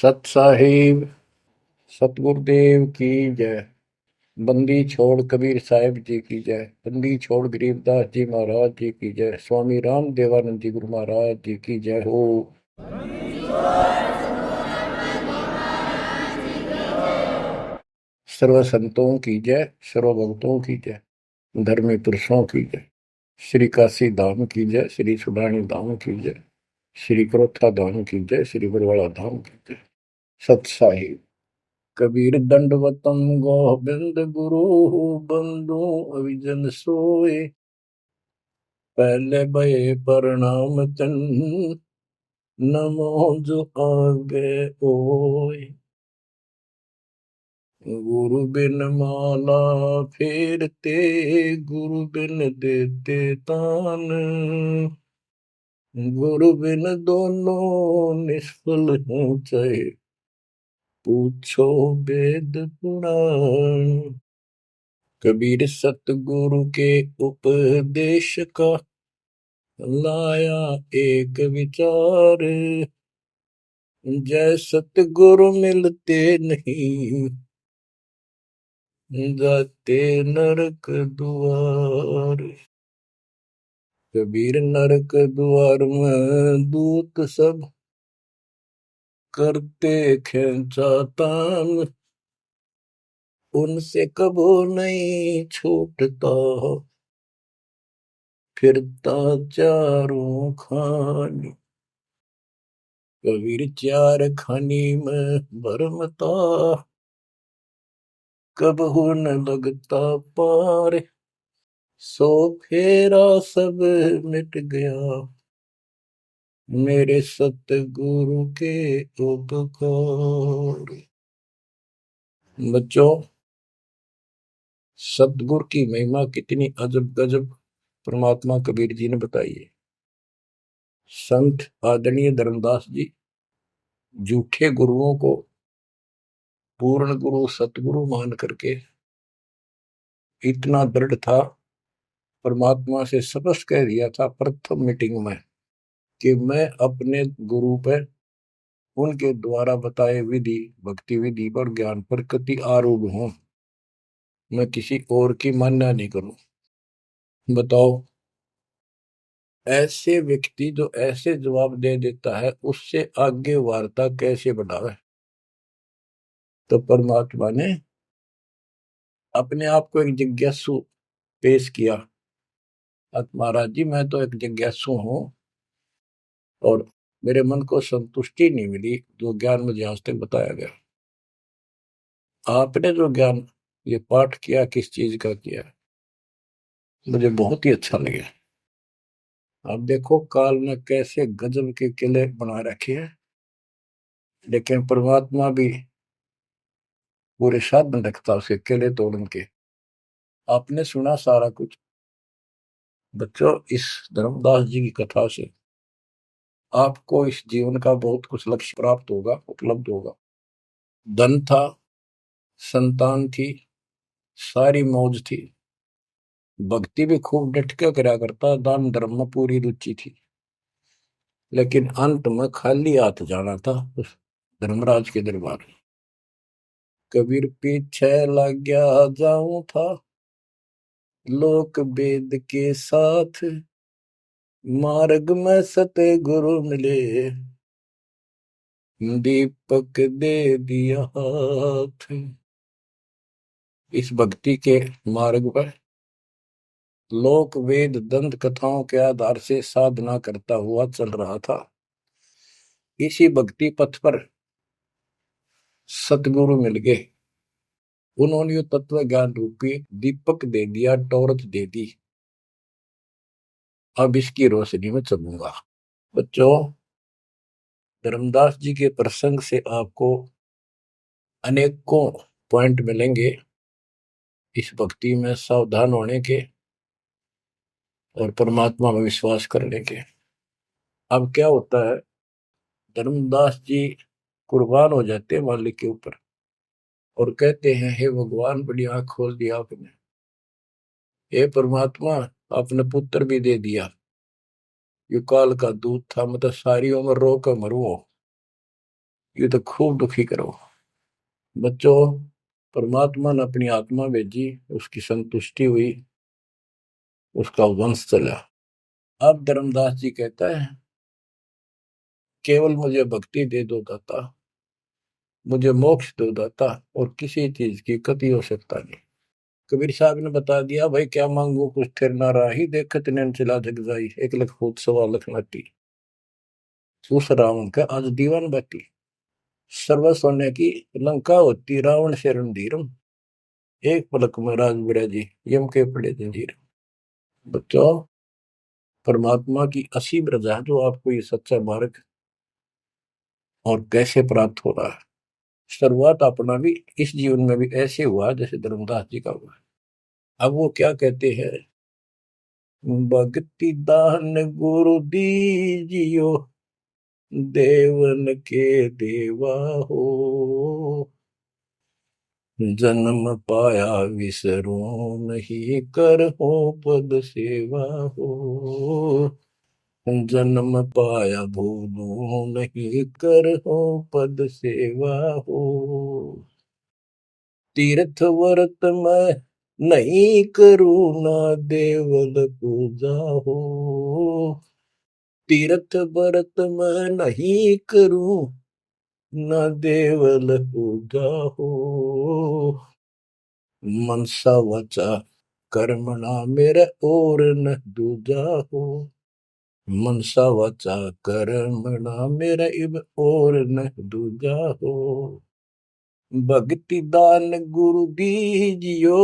सत साहिब सतगुरुदेव की जय। बंदी छोड़ कबीर साहिब जी की जय। बंदी छोड़ गरीबदास जी महाराज जी की जय। स्वामी राम देवानंद जी गुरु महाराज जी की जय हो। सर्व संतों की जय, सर्व भक्तों की जय, धर्मी पुरुषों की जय। श्री काशी धाम की जय, श्री सुडानी धाम की जय, श्री क्रोथा धाम की जय, श्री बरवाड़ा धाम की जय। सत साहिब। कबीर दंडवतम गोविंद गुरु बंदु अविजन सोए। पहले भये प्रणाम तन नमो जो आगे ओए। गुरु बिन माला फेरते, गुरु बिन देते तान, गुरु बिन दोनों निष्फल हैं चाहे पूछो वेद पुराण। कबीर सतगुरु के उपदेश का लाया एक विचार। जय सतगुरु मिलते नहीं, जाते नरक द्वार। कबीर नरक द्वार में दूत सब करते खेचा तान, उनसे कबो नहीं छूटता फिरता चारों खानी। कबीर चार खानी में भरमता, कबहू न लगता पार। सो फेरा सब मिट गया, मेरे सतगुरु के उपकार। बच्चों, सतगुरु की महिमा कितनी अजब गजब परमात्मा कबीर जी ने बताई है। संत आदरणीय धर्मदास जी झूठे गुरुओं को पूर्ण गुरु सतगुरु मान करके इतना दृढ़ था, परमात्मा से स्पष्ट कह दिया था प्रथम मीटिंग में कि मैं अपने गुरु पर उनके द्वारा बताए विधि भक्ति विधि पर ज्ञान पर कति आरूढ़ हूं। मैं किसी और की मान्य नहीं करूं। बताओ, ऐसे व्यक्ति जो ऐसे जवाब दे देता है उससे आगे वार्ता कैसे बढ़ावे। तो परमात्मा ने अपने आप को एक जिज्ञासु पेश किया। महाराज जी, मैं तो एक जिज्ञासु हूं और मेरे मन को संतुष्टि नहीं मिली जो ज्ञान मुझे आज तक बताया गया। आपने जो ज्ञान ये पाठ किया किस चीज का किया, मुझे बहुत ही अच्छा लगा। अब देखो काल ने कैसे गजब के किले बना रखे हैं, लेकिन परमात्मा भी पूरे साधन रखता उसके किले तोड़न के। आपने सुना सारा कुछ। बच्चों, इस धर्मदास जी की कथा से आपको इस जीवन का बहुत कुछ लक्ष्य प्राप्त होगा, उपलब्ध होगा। धन था, संतान थी, सारी मौज थी, भक्ति भी खूब डट के करा करता, दान धर्म में पूरी रुचि थी, लेकिन अंत में खाली हाथ जाना था उस धर्मराज के दरबार। कबीर पीछे लग गया जाऊं था, लोक वेद के साथ, मार्ग में सतगुरु मिले, दीपक दे दिया हाथ। इस भक्ति के मार्ग पर लोक वेद दंत कथाओं के आधार से साधना करता हुआ चल रहा था। इसी भक्ति पथ पर सतगुरु मिल गए। उन्होंने तत्व ज्ञान रूपी दीपक दे दिया, टॉर्च दे दी। अब इसकी रोशनी में चलूंगा। बच्चों, धर्मदास जी के प्रसंग से आपको अनेकों पॉइंट मिलेंगे इस भक्ति में सावधान होने के और परमात्मा में विश्वास करने के। अब क्या होता है, धर्मदास जी कुर्बान हो जाते हैं मालिक के ऊपर और कहते हैं, हे भगवान, बड़ी आंख खोल दिया आपने। हे परमात्मा, आपने पुत्र भी दे दिया। युकाल का दूध था, मतलब सारी उम्र रो कर मरो। ये तो खूब दुखी करो। बच्चों, परमात्मा ने अपनी आत्मा भेजी, उसकी संतुष्टि हुई, उसका वंश चला। अब धर्मदास जी कहता है, केवल मुझे भक्ति दे दो दाता, मुझे मोक्ष दो दाता, और किसी चीज की कति आवश्यकता नहीं। कबीर साहब ने बता दिया, भाई क्या मांगू कुछ थिर ना राही, देखत नैन चला जग जाई, 1 लाख फूट 1.25 लाख नाटी। उस रावण का आज दीवान बाटी, सर्व सोने की लंका होती, रावण से रणधीरम, एक पलक में राज बिड़ा जी, यम के पड़े जंजीर। बच्चों, परमात्मा की असीम रजा है जो आपको ये सच्चा मार्ग और कैसे प्राप्त हो रहा है। शुरुआत अपना भी इस जीवन में भी ऐसे हुआ जैसे धर्मदास जी का हुआ। अब वो क्या कहते हैं, भक्ति दान गुरु दीजियो, देवन के देवा हो, जन्म पाया विसरो नहीं, कर हो पद सेवा हो, जन्म पाया भूलो नहीं, कर हो पद सेवा हो, तीर्थ व्रत में नहीं करूणा, देवल पूजा हो, तीर्थ व्रत में नहीं करूं, न देवल पूजा हो, मनसा वचा कर्मणा मेरा और न दूजा हो, मनसा वचा कर्मणा मेरा इब और न दूजा हो, भक्ति दान गुरु दीजियो,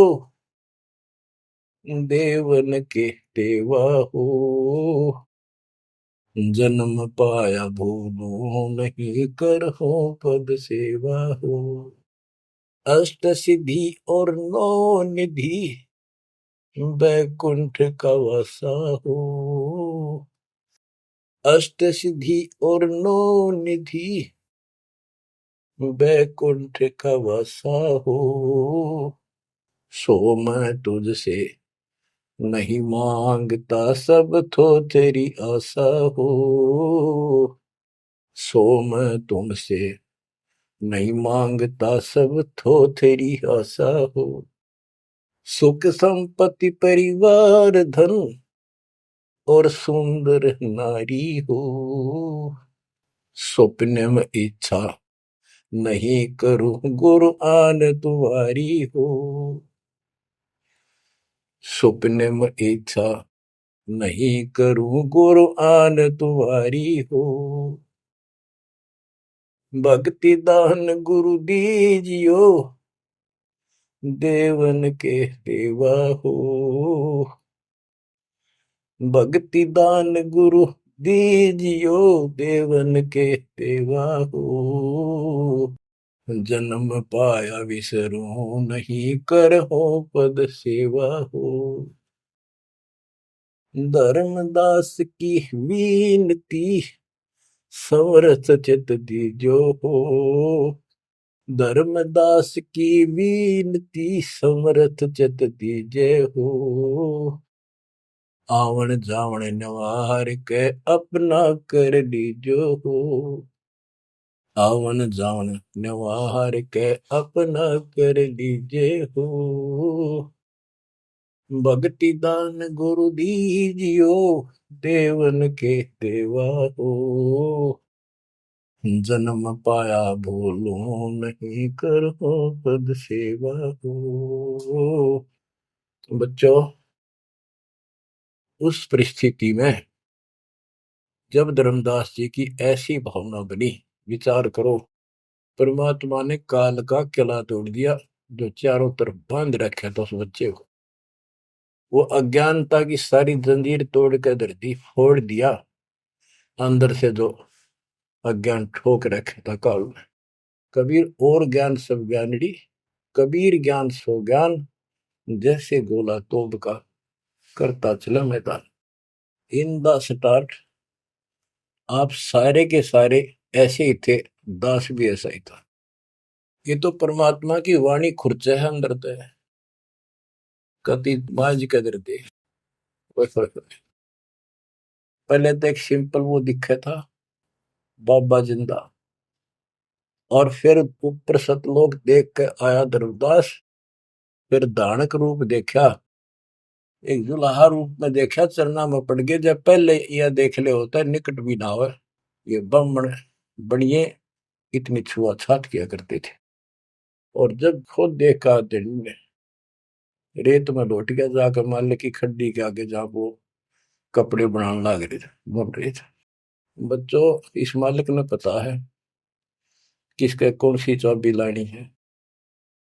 देवन के देवा हो, जन्म पाया भूलो नहीं, कर हो पद सेवा हो, अष्ट सिद्धि और नौ निधि, बैकुंठ का वासा हो, अष्ट सिद्धि और नौ निधि, बैकुंठ का वासा हो, सो मैं तुझसे नहीं मांगता, सब तो तेरी आशा हो, सो मैं तुमसे नहीं मांगता, सब तो तेरी आशा हो, सुख संपत्ति परिवार धन और सुंदर नारी हो, स्वप्न में इच्छा नहीं करूं, गुरु आन तुम्हारी हो, स्वप्न में इच्छा नहीं करूं, गुरु आन तुम्हारी हो, भक्ति दान गुरु दीजियो, देवन के देवा हो, भक्ति दान गुरु दीजियो, देवन के देवा हो, जन्म पाया विसरो नहीं, कर हो पद सेवा हो, धर्मदास की विनती, समरथ चित दीजो हो, धर्मदास की विनती, समरथ चित दीजे हो, आवन जावन नवार के अपना कर लीजो हो, आवन जावन नवार के अपना कर लीजे हो, भक्ति दान गुरु दीजियो, देवन के देवा हो, जन्म पाया भूलो नहीं, करो पद सेवा हो। बच्चों, उस परिस्थिति में जब धर्मदास जी की ऐसी भावना बनी, विचार करो, परमात्मा ने काल का किला तोड़ दिया जो चारों तरफ बांध रखा था उस बच्चे को, वो अज्ञानता की सारी जंजीर तोड़ कर धरती फोड़ दिया, अंदर से जो अज्ञान ठोक रखे था काल में। कबीर और ज्ञान सब ज्ञानड़ी, कबीर ज्ञान सो ज्ञान, जैसे गोला तोप का करता चला मैदान। इन द स्टार्ट आप सारे के सारे ऐसे ही थे, दास भी ऐसा ही था। ये तो परमात्मा की वाणी खुर्च है अंदर तो है, कति माज कदर दे। पहले तो एक सिंपल वो दिखा था, बाबा जिंदा, और फिर ऊपर सतलोक देख के आया धर्मदास, फिर धानक रूप देखा, एक जुलाहा रूप में देखा, चरना में पड़ गए। जब पहले यह देख ले होता है निकट भी ना हो, ये ब्राह्मण बनिए इतनी छुआछात किया करते थे। और जब खुद देखा दिन में रेत में लौट गया, जाकर मालिक की खड्डी के आगे जहाँ वो कपड़े बनाने लग रहे थे, बन रहे थे। बच्चों, इस मालिक ने पता है किसके कौन सी चाबी लानी है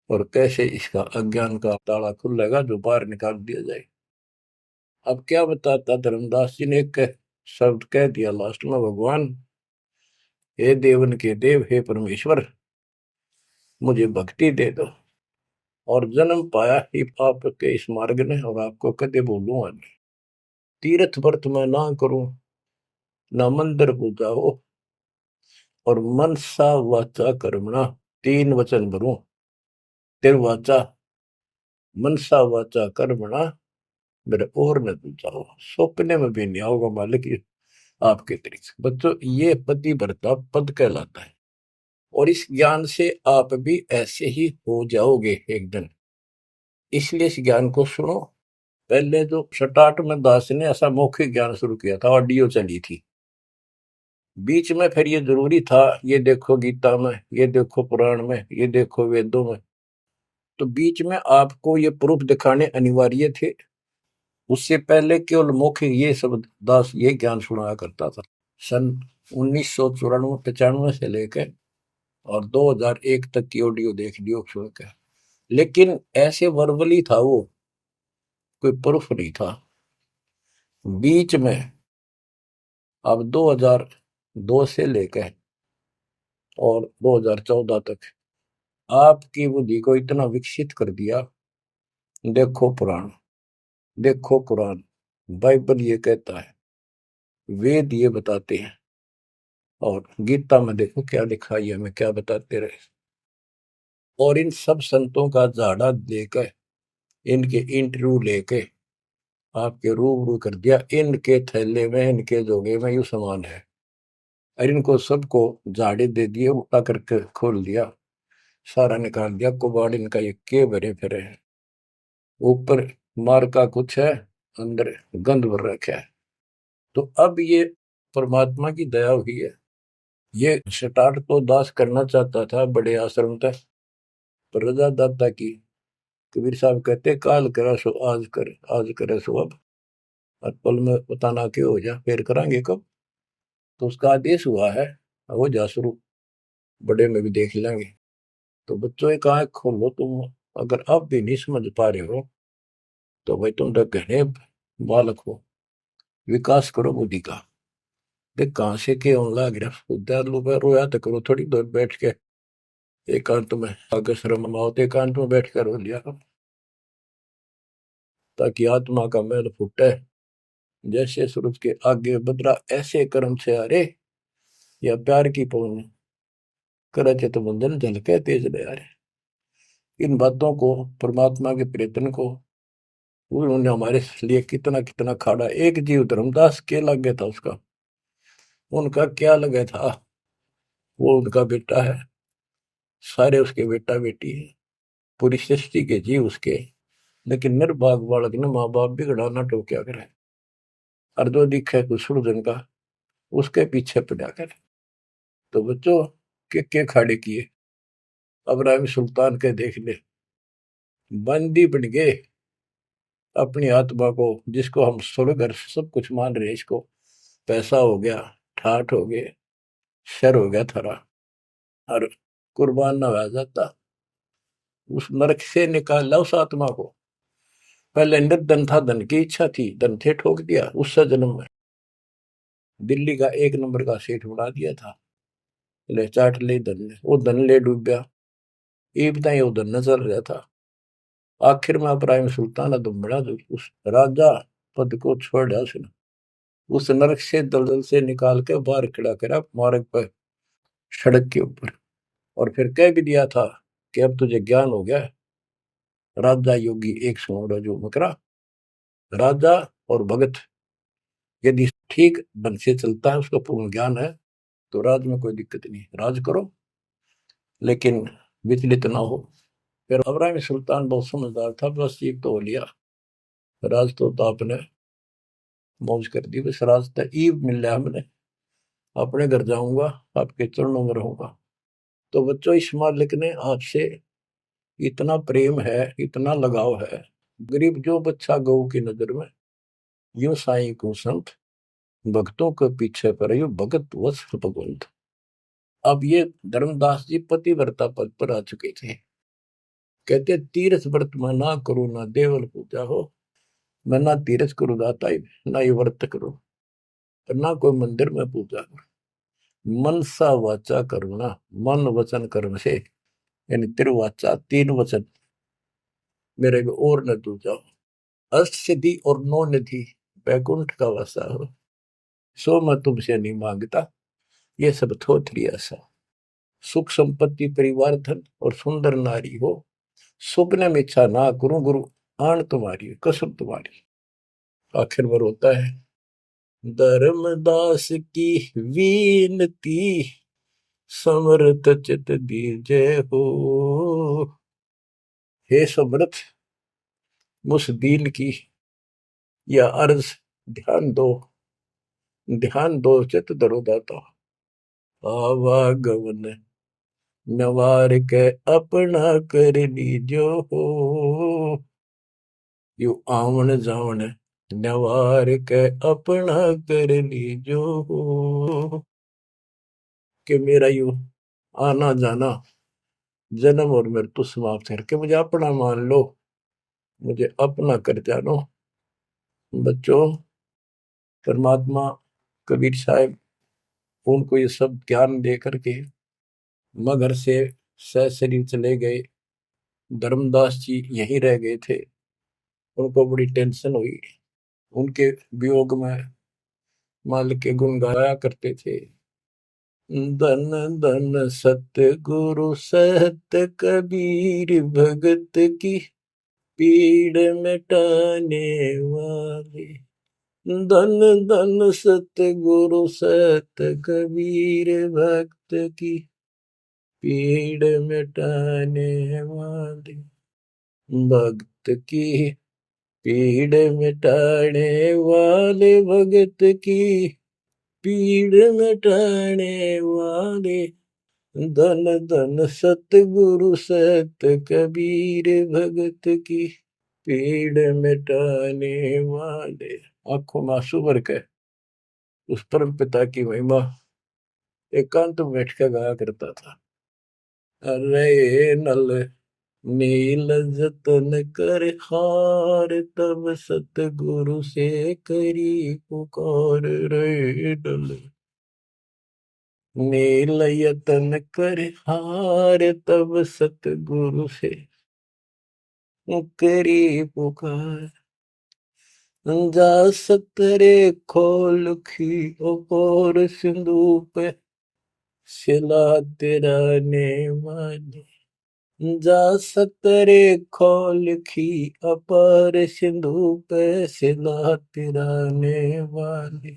और कैसे इसका अज्ञान का ताला खुलेगा जो बाहर निकाल दिया जाए। अब क्या बताता धर्मदास जी ने, एक शब्द कह दिया लास्ट में, भगवान हे देवन के देव, हे परमेश्वर, मुझे भक्ति दे दो और जन्म पाया ही आपके इस मार्ग ने, और आपको कदे बोलूंगा नहीं। तीर्थ व्रत में ना करूं, ना मंदिर पूजा हो, और मनसा वाचा कर्मणा, तीन वचन भरूं, तिरवाचा मनसा वाचा कर्मणा, मेरे और न दूजा हो, सपने में भी नहीं आओगे मालिक आपके तरीके। बच्चों, ये पति भरता पद कहलाता है, और इस ज्ञान से आप भी ऐसे ही हो जाओगे एक दिन। इसलिए इस ज्ञान को सुनो। पहले जो स्टार्ट में दास ने ऐसा मौखिक ज्ञान शुरू किया था, ऑडियो चली थी, बीच में फिर ये जरूरी था, ये देखो गीता में, ये देखो पुराण में, ये देखो वेदों में, तो बीच में आपको ये प्रूफ दिखाने अनिवार्य थे। उससे पहले केवल मौखिक ये सब दास ये ज्ञान सुनाया करता था। सन 1994-95 से लेकर और 2001 तक की ऑडियो देख लियो सुन के, लेकिन ऐसे वर्बली था वो, कोई प्रूफ नहीं था। बीच में अब 2002 से लेकर और 2014 तक आपकी बुद्धि को इतना विकसित कर दिया। देखो पुराण, देखो कुरान, बाइबल ये कहता है, वेद ये बताते हैं, और गीता में देखो क्या लिखा है, हमें क्या बताते रहे। और इन सब संतों का झाड़ा लेकर, इनके इंटरव्यू लेके आपके रूबरू कर दिया, इनके थैले में, इनके जोगे में यू सामान है, और इनको सबको झाड़े दे दिए, उल्टा करके खोल दिया, सारा निकाल दिया कुबाड़ इनका, ये के भरे फिरे हैं। ऊपर मार का कुछ है, अंदर गंध भर रखा है। तो अब ये परमात्मा की दया हुई है। ये स्टार्ट तो दास करना चाहता था बड़े आश्रम तक, पर रजा दाता की। कबीर साहब कहते, काल करा सो आज कर, आज करे सो अब, और पल में पता ना क्यों हो जा, फिर करांगे कब। तो उसका आदेश हुआ है, हो जा शुरू, बड़े में भी देख लेंगे। तो बच्चों एक आंख खोलो तुम, अगर अब भी नहीं समझ पा रहे हो तो भाई तुम तो घने बालक हो, विकास करो बुद्धि का। देख कहाँ से के होने लग रहा, उद्यालु पे रोया तो करो थोड़ी देर बैठ के, एकांत में आगे शर्म आओ तो एकांत में बैठ कर रो लिया करो, ताकि आत्मा का मैल फूटे। जैसे सूरज के आगे बदरा, ऐसे कर्म से अरे, या प्यार की पौन करे थे तो बंधन झलके तेज ले आ रहे। इन बातों को, परमात्मा के प्रयत्न को, उन्होंने हमारे लिए कितना कितना खाड़ा। एक जीव धर्मदास के लगे था उसका, उनका क्या लगे था, वो उनका बेटा है, सारे उसके बेटा बेटी है, पूरी सृष्टि के जीव उसके। लेकिन निर्भाग बालक ने माँ बाप बिगड़ा ना टोक्या करे, और जो दिखे कुछ सुरजन का, उसके पीछे पड़ा करे। तो बच्चों, के खाड़े किए, अब्राहिम सुल्तान के देख ले, बंदी बन गए अपनी आत्मा को, जिसको हम स्वर्ग और सब कुछ मान रहे, इसको पैसा हो गया, ठाठ हो गए, शर हो गया थारा, और कुर्बान ना हो जाता, उस नरक से निकाला उस आत्मा को। पहले निर्धन था, धन की इच्छा थी, धन थे ठोक दिया, उस जन्म में दिल्ली का एक नंबर का सेठ बना दिया था, ले चाट ले धन ने, वो धन ले डूब गया, ये बताइए वो धन न चल रहा था। आखिर में इब्राहिम सुल्तान अदम बड़ा, जो उस राजा पद को छोड़ा उसने, उस नरक से दलदल से निकाल के बाहर खड़ा करा मार्ग पर, सड़क के ऊपर, और फिर कह भी दिया था कि अब तुझे ज्ञान हो गया। राजा योगी एक सुनो जो मकरा, राजा और भगत यदि ठीक ढंग से चलता है, उसका पूर्ण ज्ञान है, तो राज में कोई दिक्कत नहीं, राज करो। लेकिन विचलित ना हो। फिर इब्राहिम सुल्तान बहुत समझदार था, बस ये तो हो लिया, राज तो आपने मौज कर दी, बस रास्ता ईब मिल रहा हमने, अपने घर जाऊंगा, आपके चरणों में रहूंगा। तो बच्चों, इस मालिक ने आपसे इतना प्रेम है, इतना लगाव है, गरीब जो बच्चा गऊ की नजर में, यूं साईं को संत, भक्तों के पीछे पर यूं भगत वत्स भगवंत। अब ये धर्मदास जी पतिव्रता पद पर आ चुके थे। कहते तीर्थ व्रत में ना करो ना देवल पूजा हो, मैं ना तीर्थ करूँ दाता ही, ना ये व्रत करो, और ना कोई मंदिर में पूजा करो। मन सा वाचा करुणा, मन वचन कर्म से, यानी तिरुवाचा, तीन वचन मेरे को और न तू जाओ, अष्ट सिद्धि और नौ निधि, बैकुंठ का वासा हो, सो मैं तुमसे नहीं मांगता, ये सब थोथरी ऐसा। सुख संपत्ति परिवार धन और सुंदर नारी हो, सुपने में इच्छा ना करूं गुरु, आन तुम्हारी कसम तुम्हारी। आखिर में रोता है, धर्मदास की वीनती, समर्थ चित दीजे हो। हे समर्थ, मुझ दीन की या अर्ज ध्यान दो, ध्यान दो चित धरो दाता। आवागमन नवार के अपना कर लीजो हो, यू आवन जावन नवार के अपना कर लीजो हो। कि मेरा यू आना जाना, जन्म और मृत्यु समाप्त करके मुझे अपना मान लो, मुझे अपना कर जानो। बच्चों, परमात्मा कबीर साहब उनको ये सब ज्ञान दे करके मगर से सशरीर चले गए। धर्मदास जी यहीं रह गए थे। उनको बड़ी टेंशन हुई। उनके वियोग में मालिक के गुण गाया करते थे। धन धन सत्य गुरु सत्य कबीर, भगत की पीड़ मिटाने वाले। धन धन सत्य गुरु सत्य कबीर, भक्त की पीड़ मिटाने वाले। भक्त की पीड़ मिटाने वाले, भगत की पीड़ मिटाने वाले। धन धन सतगुरु सत्य कबीर, भगत की पीड़ मिटाने वाले। आंखों में आंसू भर के उस परम पिता की महिमा एकांत में बैठ कर गाया करता था। अरे नल नील जतन कर हार, तब सतगुरु से करी पुकार। रे नल नील यतन कर हार, तब सतगुरु से करी पुकार। जा सतरे खोल खी और सिंधु पे, सिला तेरा ने वाली। जा सतरे खोल खी अपार सिंधु पे, सिला तिराने वाली।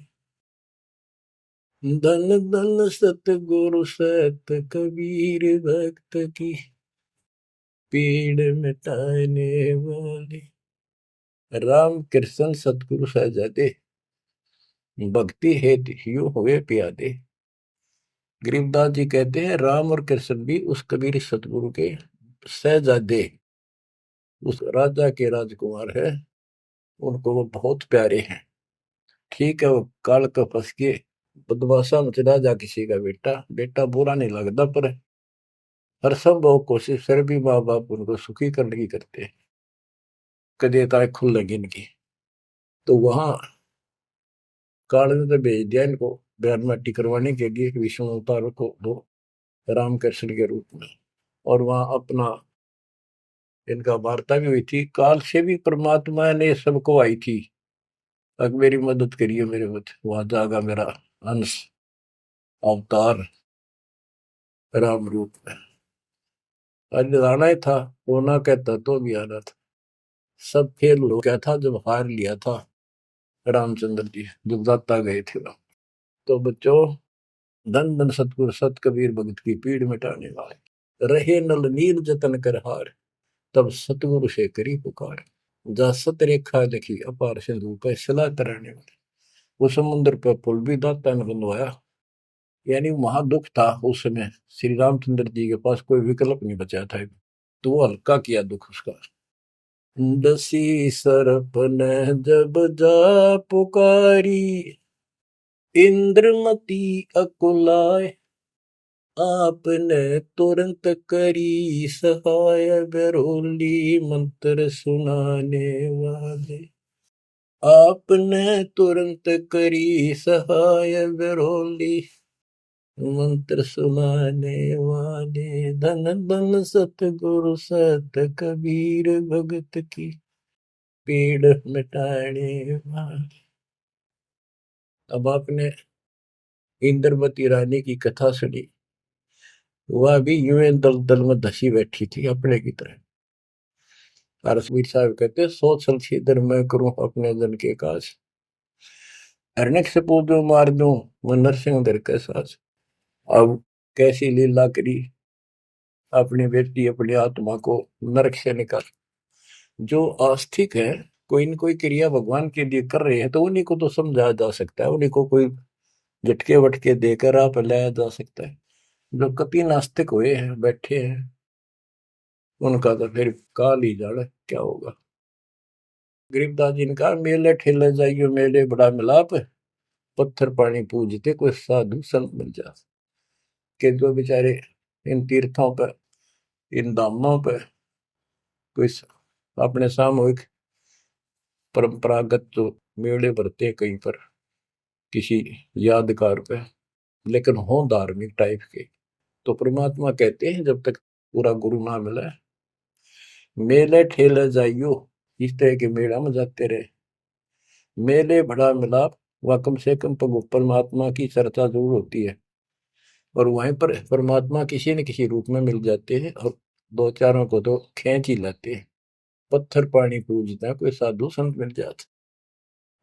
धन धन सतगुरु सत कबीर, भक्त की पीड़ मिटाने वाली। राम कृष्ण सतगुरु सहजादे, भक्ति हेतु ह्यू हुए प्यादे। गरीबदास जी कहते हैं राम और कृष्ण भी उस कबीर सतगुरु के सहजादे, उस राजा के राजकुमार है, उनको वो बहुत प्यारे हैं। ठीक है, वो काल का फंस के बदमाशा मच राजा किसी का बेटा, बेटा बुरा नहीं लगता, पर हर संभव कोशिश फिर भी माँ बाप उनको सुखी करने की करते हैं, कदे ताए खुल लगी इनकी। तो वहां काल ने तो भेज दिया इनको बयान माटी करवाने के लिए विष्णु अवतार को, वो रामकृष्ण के रूप में। और वहां अपना इनका वार्ता भी हुई थी। काल से भी परमात्मा ने सबको आई थी, अब मेरी मदद करिए, मेरे मत वहां जागा मेरा अंश अवतार राम रूप में। आज आना ही था, होना कहता तो भी आना था। सब फेल हो गया था जब हार लिया था रामचंद्र जी, जब दाता गए थे वहां। तो बच्चों, धन धन सतगुरु सत कबीर, भगत की पीड़ मिटाने वाले। रहे नल नील जतन कर हार, तब सतगुरु से करी पुकार। जा सत रेखा लिखी अपार सिंधु पे सला तराने वाले। वो समुद्र पे पुल भी दाता ने बनवाया। यानी महादुख था उस समय, श्री रामचंद्र जी के पास कोई विकल्प नहीं बचा था, तो वो हल्का किया दुख उसका। दसी सरप ने जब जा पुकारी, इंद्रमती अकुलाय, आपने तुरंत करी सहाय, बरोली मंत्र सुनाने वाले। आपने तुरंत करी सहाय, बरोली मंत्र सुनाने वाले। धन धन सतगुरु सत कबीर, भगत की पीड़ मिटाने वाले। अब आपने इंद्रमती रानी की कथा सुनी, वह भी यूं दल दल में धसी बैठी थी अपने की तरह। रसवीर साहब कहते, सोच छलछीदर मैं करूं अपने जन के काज, हरनेक से पूजो मार दूं मैं नरसिंह दर के साज। अब कैसी लीला करी अपनी बेटी अपनी आत्मा को नरक से निकाल। जो आस्तिक है, कोई न कोई क्रिया भगवान के लिए कर रहे हैं, तो उन्हीं को तो समझाया जा सकता है, उन्हीं को कोई झटके वटके देकर आप लाया जा सकता है। जो कति नास्तिक हुए हैं बैठे हैं, उनका तो फिर काल ही जाने क्या होगा। गरीबदास जी ने कहा, मेले ठेले जाइयो मेले बड़ा मिलाप, पत्थर पानी पूजते कोई साधु संत मिल जा। के जो बेचारे इन तीर्थों पर, इन धामों पर कोई अपने सामूहिक परंपरागत जो मेले भरते हैं कहीं पर किसी यादगार पे, लेकिन हो धार्मिक टाइप के, तो परमात्मा कहते हैं जब तक पूरा गुरु ना मिला, मेले ठेले जाइयो, इस तरह के मेला में जाते रहे, मेले बड़ा मिलाप, वह कम से कम परमात्मा की चर्चा जरूर होती है, और वहीं पर परमात्मा किसी न किसी रूप में मिल जाते हैं, और दो चारों को तो खींच ही लाते हैं। पत्थर पानी पूजता कोई साधु संत मिल जाता।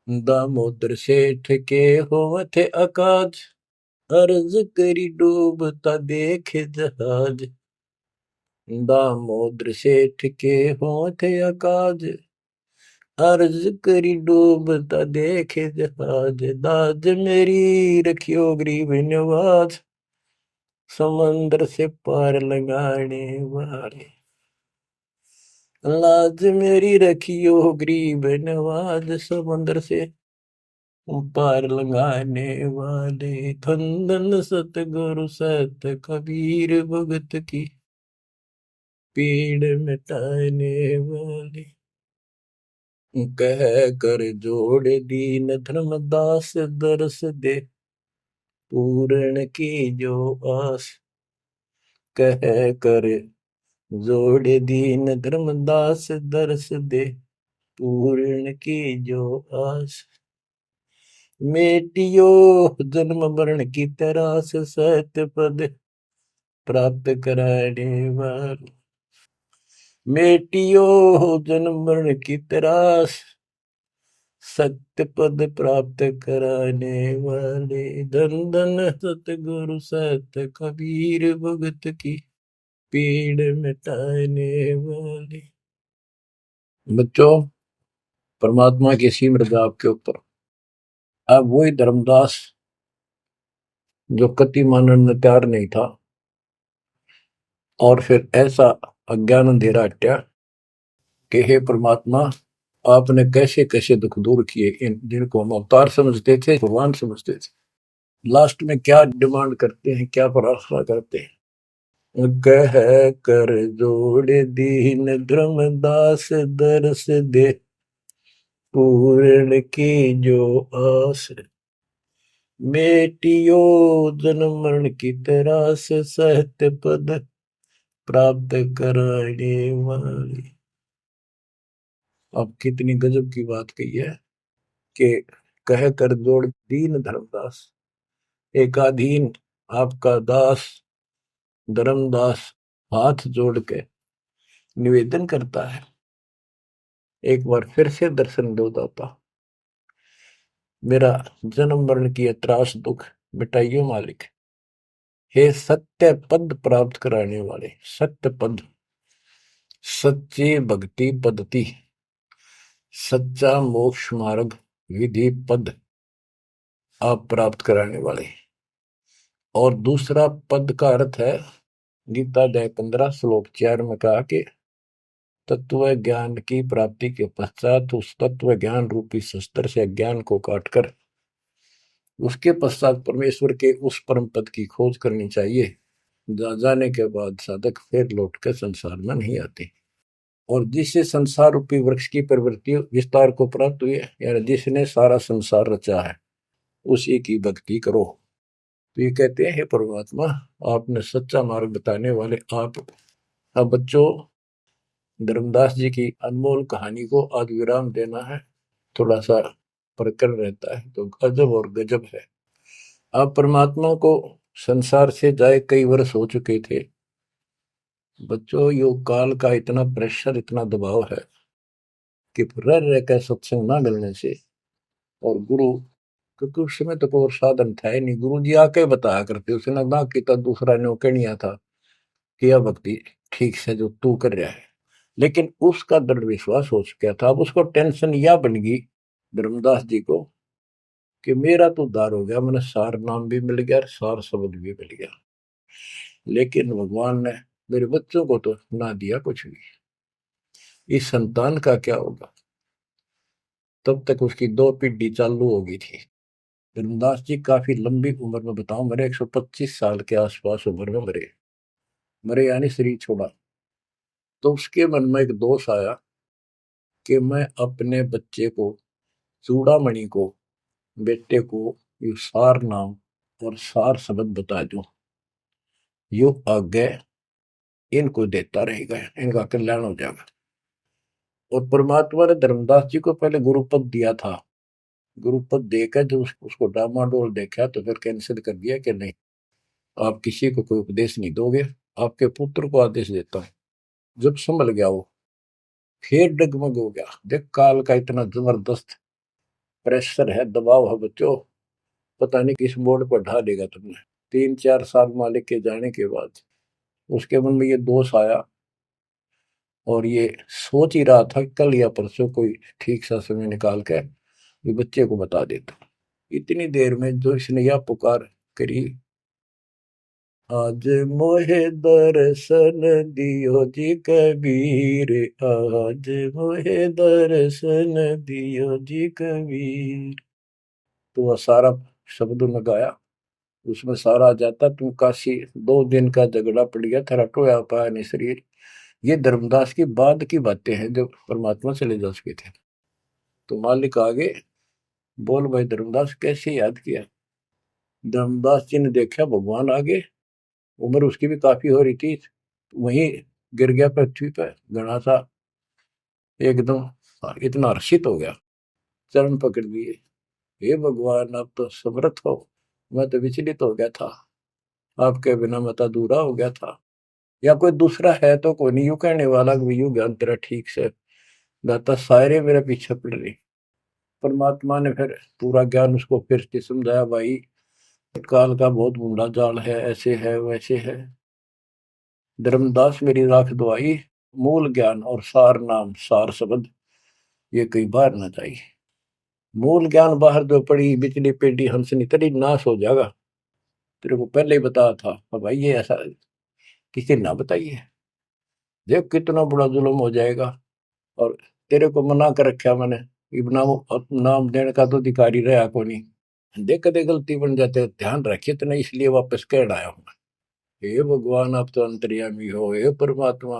दामोदर सेठ के होवत अकाज, अर्ज करी डूबता देखे जहाज। दामोदर सेठ के होवत अकाज, अर्ज करी डूबता देखे जहाज। दाज मेरी रखियो गरीब नवाज, समंदर से पार लगाने वाले। लाज मेरी रखियो गरीब नवाज, समंदर से पार लगाने वाले। धन सतगुरु सत कबीर, भगत की पीड़ मिटाने वाले। कह कर जोड़ दीन धर्मदास, दरस दे पूर्ण की जो आस। कह कर जोड़ दीन धर्मदास, दरस दे पूर्ण की जो आस। मेटियो जन्म मरण की तरास, सत्य पद प्राप्त कराने वाले। मेटियो जन्म मरण की तरास, सत्य पद प्राप्त कराने वाले। धन धन सतगुरु सत कबीर, भगत की पीड़ मिटाने वाले। बच्चों, परमात्मा की सी मृदा आपके ऊपर। अब वही धर्मदास जो कति मानने में तैयार नहीं था, और फिर ऐसा अज्ञान अंधेरा हटा कि हे परमात्मा, आपने कैसे कैसे दुख दूर किए, इन जिनको हम अवतार समझते थे, भगवान समझते थे, लास्ट में क्या डिमांड करते हैं, क्या प्रार्थना करते हैं। कह कर जोड़ दीन धर्मदास, दरस दे पूर्ण की जो आस। मेटियो जन्म मरण की तरास, सहत पद प्राप्त कराने वाली। अब कितनी गजब की बात कही है कि कह कर जोड़ दीन धर्मदास, एक अधीन आपका दास धर्मदास हाथ जोड़ के निवेदन करता है, एक बार फिर से दर्शन दो दाता, मेरा जन्म मरण की त्रास दुख मिटाइयो मालिक। हे सत्य पद प्राप्त कराने वाले, सत्य पद, सच्ची भक्ति पद्धति, सच्चा मोक्ष मार्ग विधि पद आप प्राप्त कराने वाले। और दूसरा पद का अर्थ है, गीता अध्याय 15 श्लोक 4 में कहा कि तत्व ज्ञान की प्राप्ति के पश्चात उस तत्व ज्ञान रूपी शस्त्र से ज्ञान को काटकर उसके पश्चात परमेश्वर के उस परम पद की खोज करनी चाहिए। जाने के बाद साधक फिर लौट कर संसार में नहीं आते। और जिससे संसार रूपी वृक्ष की प्रवृत्ति विस्तार को प्राप्त हुई है, यानी जिसने सारा संसार रचा है, उसी की भक्ति करो। तो ये कहते हैं, हे परमात्मा, आपने सच्चा मार्ग बताने वाले आप। अब बच्चों, धर्मदास जी की अनमोल कहानी को आज विराम देना है। थोड़ा सा प्रकरण रहता है तो गजब और गजब है। आप परमात्मा को संसार से जाए कई वर्ष हो चुके थे। बच्चों, योग काल का इतना प्रेशर, इतना दबाव है कि रह रह कर सत्संग ना मिलने से, और गुरु, क्योंकि उस समय तो कोई और साधन था ही नहीं, गुरु जी आके बताया करते, उसने ना किया दूसरा न्यों नहीं था कि यह भक्ति ठीक से जो तू कर रहा है। लेकिन उसका दृढ़ विश्वास हो चुका था। अब उसको टेंशन यह बन गई धर्मदास जी को कि मेरा तो उद्धार हो गया, मैंने सार नाम भी मिल गया, सार शब्द भी मिल गया, लेकिन भगवान ने मेरे बच्चों को तो ना दिया कुछ भी। इस संतान का क्या होगा? तब तक उसकी 2 पीढ़ी चालू हो गई थी। धर्मदास जी काफी लंबी उम्र में, बताऊं, मेरे 125 साल के आसपास उम्र में मरे। मरे यानी शरीर छोड़ा। तो उसके मन में एक दोष आया कि मैं अपने बच्चे को, चूड़ामणि को, बेटे को ये सार नाम और सार शब्द बता दूं, यो आगे इनको देता रहेगा, इनका कल्याण हो जाएगा। और परमात्मा ने धर्मदास जी को पहले गुरुपद दिया था। गुरुपद देकर जब उसको डामाडोल देखा तो फिर कैंसिल कर दिया कि नहीं, आप किसी को कोई उपदेश नहीं दोगे, आपके पुत्र को आदेश देता हूं। जब संभल गया वो, फिर डगमग हो गया। देख, काल का इतना जबरदस्त प्रेशर है, दबाव है बच्चों, पता नहीं किस मोड़ पर ढा देगा तुमने। 3-4 साल मालिक के जाने के बाद उसके मन में ये दोष आया, और ये सोच ही रहा था कल या परसों कोई ठीक सा समय निकाल कर ये बच्चे को बता देता। इतनी देर में जो इसने यह पुकार करी, आज मोहे दर्शन दियो जी कबीर, आज मोहे दर्शन दियो जी कबीर। तो वह सारा शब्दों में गाया, उसमें सारा आ जाता, तुम काशी 2 दिन का झगड़ा पड़ गया, तेरा टोया पाया नहीं शरीर। ये धर्मदास की बाद की बातें हैं, जब परमात्मा चले जा चुके थे। तो मालिक आगे बोल, भाई धर्मदास कैसे याद किया? धर्मदास जी ने देखा भगवान आगे, उम्र उसकी भी काफी हो रही थी, वहीं गिर गया पृथ्वी पर घना सा, एकदम इतना हर्षित हो गया, चरण पकड़ लिए। हे भगवान, आप तो समर्थ हो, मैं तो विचलित हो गया था, आपके बिना मैं तो अधूरा हो गया था। या कोई दूसरा है तो कोई नहीं, यूं कहने वाला कि यूं ज्ञान तेरा ठीक से दाता, सारे मेरे पीछे पड़ रही। परमात्मा ने फिर पूरा ज्ञान उसको फिर से समझाया, भाई काल का बहुत बूढ़ा जाल है, ऐसे है वैसे है। धर्मदास मेरी राख दवाई, मूल ज्ञान और सार नाम सार शब्द ये कई बार ना चाहिए। मूल ज्ञान बाहर जो पड़ी बिचली पेटी हंसनी तरी नाश हो जाएगा। तेरे को पहले ही बताया था, अब भाई ये ऐसा किसी ना बताइए, देख कितना बड़ा जुल्म हो जाएगा। और तेरे को मना कर रखा मैंने, नाम नाम देने का तो अधिकारी रहा को नहीं। देख कदे गलती बन जाते, ध्यान रखिए तो नहीं, इसलिए वापस कह आया हूं। हे भगवान, आप तो अंतर्यामी हो, हे परमात्मा।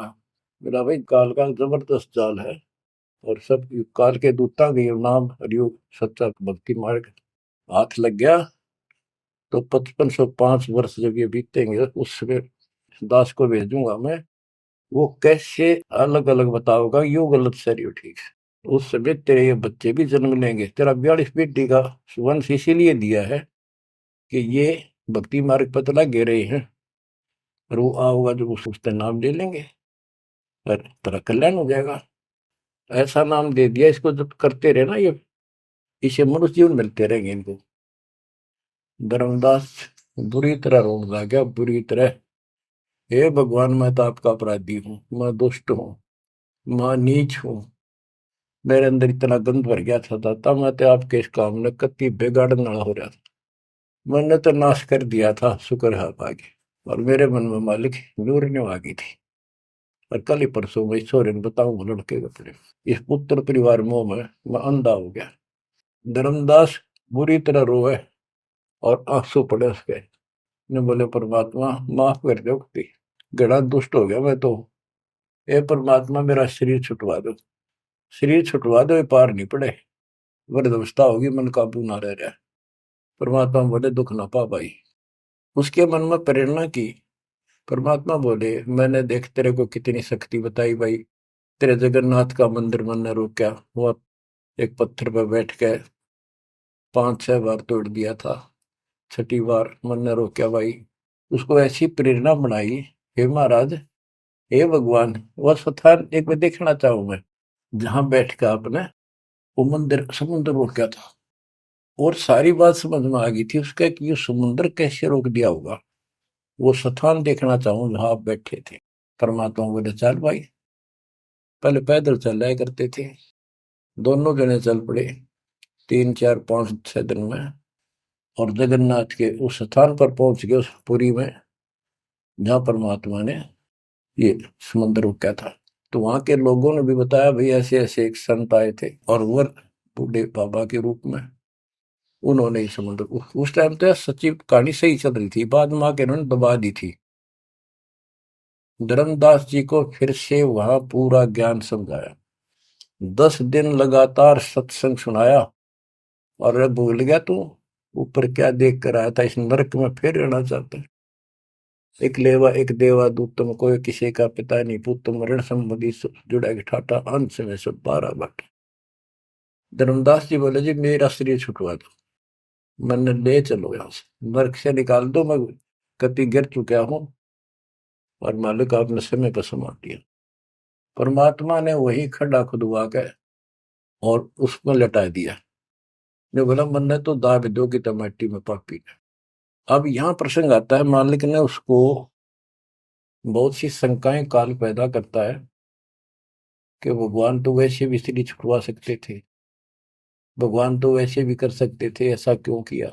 मेरा भाई काल का जबरदस्त जाल है, और सब काल के दूता के नाम हरियोग सच्चा भक्ति मार्ग हाथ लग गया तो 5505 वर्ष जब ये बीतेंगे, उस समय दास को भेजूंगा मैं, वो कैसे अलग अलग बताओगा, यू गलत सही ठीक है। उस समय तेरे ये बच्चे भी जन्म लेंगे। तेरा 42 पीढ़ी का वंश इसीलिए दिया है कि ये भक्ति मार्ग पर तो लगे रहे हैं, और वो आओगा जो उसका नाम ले लेंगे और तेरा कल्याण हो जाएगा। ऐसा नाम दे दिया, इसको जब करते रहे ना, ये इसे मनुष्य जीवन मिलते रहेंगे इनको। धर्मदास बुरी तरह रोने लगा, बुरी तरह। हे भगवान, मैं तो आपका अपराधी हूँ, मैं दुष्ट हूँ, मैं नीच हूँ। मेरे अंदर इतना गंद भर गया था दाता, मैं तो आपके इस काम ने कति बिगाड़ने वाला हो रहा था। मैंने तो नाश कर दिया था, शुक्र है आप आगे। और मेरे मन में मालिक नूरने आ गई थी। और कल ही परसों में ईश्वर ने बताऊं लड़के के अपने इस पुत्र परिवार मोह में मैं अंधा हो गया। धर्मदास बुरी तरह रोए और आंसू पड़े उसके। ने बोले परमात्मा माफ कर दो, गड़ा दुष्ट हो गया मैं तो। ए परमात्मा, मेरा शरीर छुटवा दो, शरीर छुटवा दो, ये पार नहीं पड़े, वृद्धावस्था होगी, मन काबू ना रह रहा। परमात्मा बोले दुख ना पा भाई। उसके मन में प्रेरणा की। परमात्मा बोले मैंने देख तेरे को कितनी शक्ति बताई भाई। तेरे जगन्नाथ का मंदिर मैंने रोका, वो एक पत्थर पर बैठ के 5-6 बार तोड़ दिया था, छठी बार मैंने रोका भाई। उसको ऐसी प्रेरणा बनाई, हे महाराज, हे भगवान, वह स्थान एक बार देखना चाहूं मैं जहां बैठ के आपने वो मंदिर समुद्र रोका था। और सारी बात समझ में आ गई थी उसका कि ये समुद्र कैसे रोक दिया होगा। वो स्थान देखना चाहूं जहां आप बैठे थे। परमात्मा बोले चल भाई। पहले पैदल चल रहा करते थे, दोनों जने चल पड़े 3-4-5-6 दिन में। और जगन्नाथ के उस स्थान पर पहुंच गए, उस पुरी में जहां परमात्मा ने ये समुद्र रोका था। तो वहां के लोगों ने भी बताया भाई ऐसे ऐसे एक संत आए थे और वो बूढ़े बाबा के रूप में उन्होंने ही समुद्र उस टाइम तो सच्ची कहानी सही चल रही थी, बाद में आके उन्होंने दबा दी थी। धर्मदास जी को फिर से वहां पूरा ज्ञान समझाया, 10 दिन लगातार सत्संग सुनाया। और अब भूल गया तू ऊपर क्या देख कर आया था, इस नरक में फिर रहना चाहता है। एक लेवा एक देवा दूत तुम कोई किसी का पिता नहीं पूत, तुम ऋण संबंधी जुड़ा के ठाटा अंश में सब 12 बाटे। धर्मदास जी बोले जी मेरा शरीर छुटवा दो, मैंने ले चलो यहाँ से, नरक से निकाल दो, मैं कति गिर चुका हूँ और मालिक आपने समय पर संभाल दिया। परमात्मा ने वही खड्डा खुदवा के और उसमें लटा दिया। जो बोला मन तो दाब दो की टमाटी में पापी। अब यहाँ प्रसंग आता है, मालिक ने उसको बहुत सी शंकाएं काल पैदा करता है कि भगवान तो वैसे भी स्त्री छुड़वा सकते थे, भगवान तो वैसे भी कर सकते थे, ऐसा क्यों किया।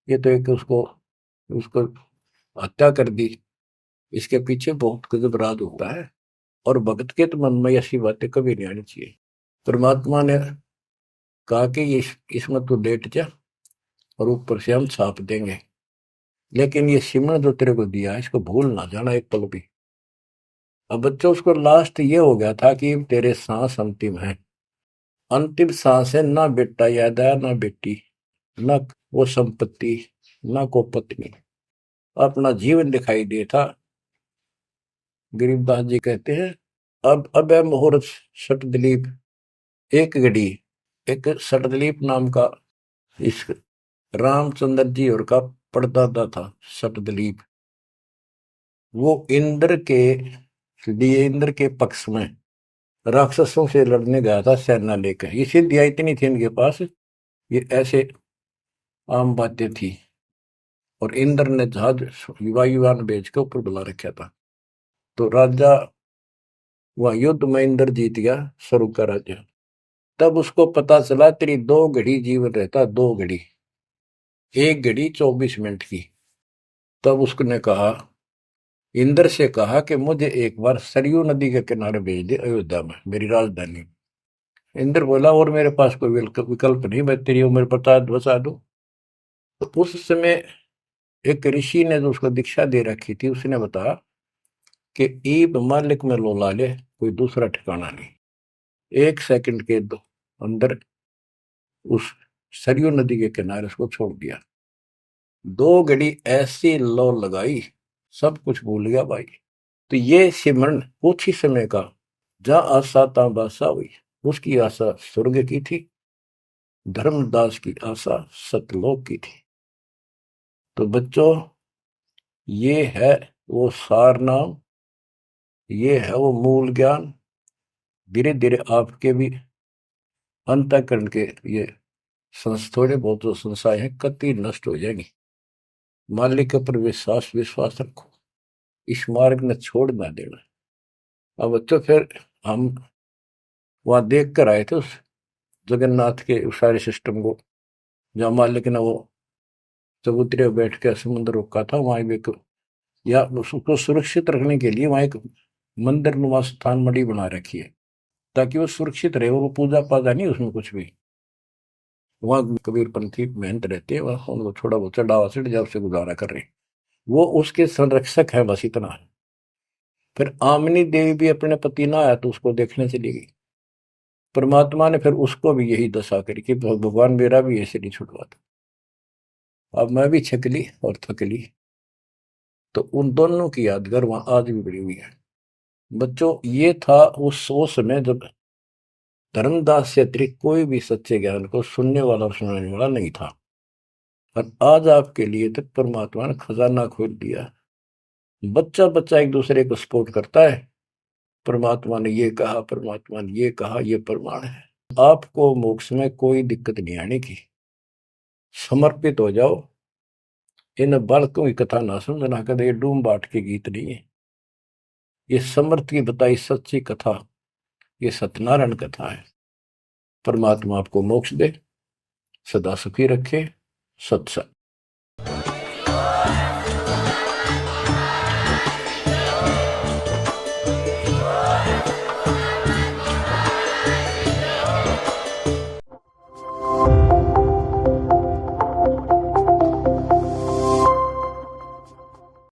ये तो एक उसको उसको हत्या कर दी। इसके पीछे बहुत गजब राज होता है। और भगत के तो मन में ऐसी बातें कभी नहीं आनी चाहिए। परमात्मा ने कहा कि इसमें तो लेट जा और ऊपर से हम छाप देंगे, लेकिन ये सिमरन जो तेरे को दिया है इसको भूल ना जाना एक पल भी। अब बच्चों उसको लास्ट ये हो गया था कि तेरे सांस अंतिम है, अंतिम सांस है, ना बेटा याद आया ना बेटी, ना वो संपत्ति, ना को पत्नी, अपना जीवन दिखाई दे था। गरीबदास जी कहते हैं अब है मुहूर्त सटदलीप एक घड़ी। एक सटदलीप नाम का इस रामचंद्र जी और का परदादा था सटदलीप। वो इंद्र के लिए इंद्र के पक्ष में राक्षसों से लड़ने गया था सेना लेकर। ये सिद्धियां इतनी थी इनके पास, ये ऐसे आम बातें थी। और इंद्र ने जहाज वायुयान भेज के ऊपर बुला रखा था। तो राजा वहां युद्ध में इंद्र जीत गया, स्वर्ग का राजा। तब उसको पता चला तेरी 2 घड़ी जीवन रहता, 2 घड़ी, 1 घड़ी 24 मिनट की। तब उसने कहा, इंद्र से कहा कि मुझे एक बार सरयू नदी के किनारे भेज दे अयोध्या में, मेरी राजधानी। इंद्र बोला और मेरे पास कोई विकल्प नहीं, मैं तेरी उम्र बता दूं। तो उस समय एक ऋषि ने जो उसको दीक्षा दे रखी थी उसने बताया कि ईब मालिक में लोला ले, कोई दूसरा ठिकाना नहीं। 1 सेकंड के अंदर उस सरयू नदी के किनारे उसको छोड़ दिया। 2 घड़ी ऐसी लो लगाई, सब कुछ भूल गया भाई। तो ये सिमरन कुछ ही समय का, जहां आशा ता बासा हुई। उसकी आशा स्वर्ग की थी, धर्मदास की आशा सतलोक की थी। तो बच्चों, ये है वो सार नाम, ये है वो मूल ज्ञान। धीरे धीरे आपके भी अंतःकरण के ये थोड़े बहुत जो संशय है कति नष्ट हो जाएंगी। मालिक के ऊपर विश्वास विश्वास रखो, इस मार्ग में छोड़ ना देना। अब तो फिर हम वहां देख कर आए थे उस जगन्नाथ के उस सारे सिस्टम को, जहाँ मालिक ने वो चबूतरे बैठ के समुद्र रोका था, वहां भी या उसको सुरक्षित रखने के लिए वहां एक मंदिर नुमा स्थान मणि बना रखी है, ताकि वो सुरक्षित रहे और वो पूजा पाजा नहीं उसमें कुछ भी। वहां कबीरपंथी मेहनत रहते हैं, वहां उनको थोड़ा बहुत चढ़ावा चढ़ जाओ से गुजारा कर रहे हैं, वो उसके संरक्षक है, बस इतना है। फिर आमनी देवी भी अपने पति ना आया तो उसको देखने चली गई। परमात्मा ने फिर उसको भी यही दशा करी कि भगवान मेरा भी ऐसे नहीं छुड़वाता। अब मैं भी छकली और थकली, तो उन दोनों की यादगार वहां आज भी बड़ी हुई है। बच्चों, ये था उस समय जब धर्मदास से अतिरिक्त कोई भी सच्चे ज्ञान को सुनने वाला और सुनाने वाला नहीं था, और आज आपके लिए तो परमात्मा ने खजाना खोल दिया। बच्चा बच्चा एक दूसरे को सपोर्ट करता है, परमात्मा ने ये कहा, परमात्मा ने ये कहा, ये प्रमाण है। आपको मोक्ष में कोई दिक्कत नहीं आने की। समर्पित हो जाओ। इन बालकों की कथा ना समझना कदे, ये डूम बाट के गीत नहीं है, ये समर्थ की बताई सच्ची कथा, ये सत्यनारायण कथा है। परमात्मा आपको मोक्ष दे, सदा सुखी रखे। सत्संग।